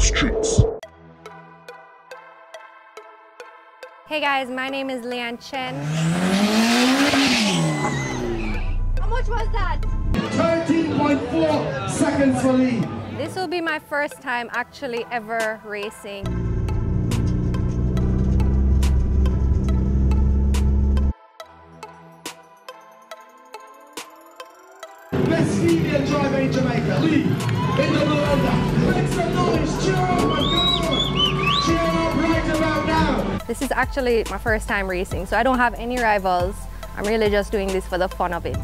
streets. Hey guys, my name is Lian Chen. How much was that? 13.4 seconds for Lee. This will be my first time actually ever racing. Best female driver in Jamaica, Lee, in the Miranda. Make some noise, cheer up, my God! Cheer up right about now! This is actually my first time racing, so I don't have any rivals. I'm really just doing this for the fun of it.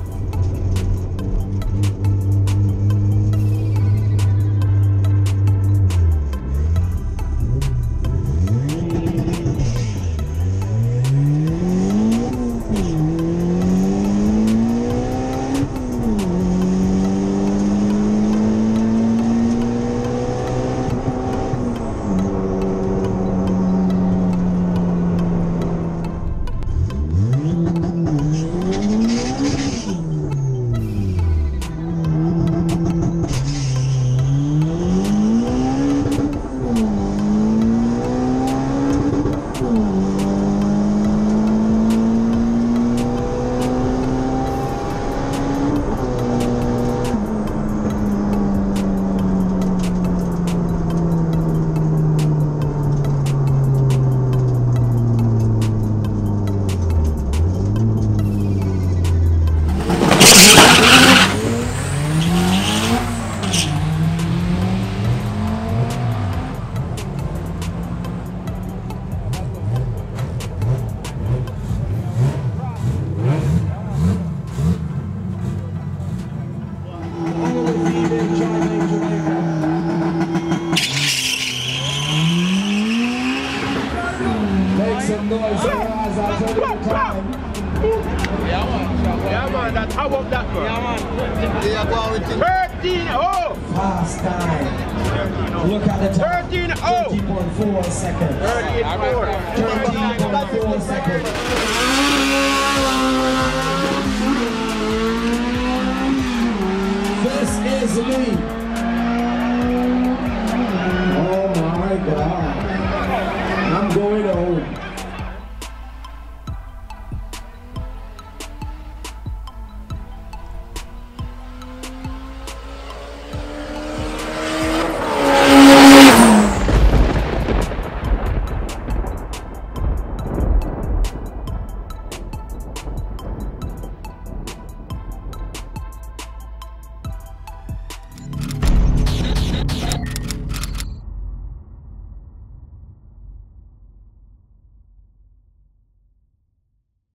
Some noise, as I told you the time. Yeah man, that's how about that bro? Yeah man. 13-0! Fast time. Look at the time. 13-0! 30.4 seconds. 30.4 seconds. This is Lee.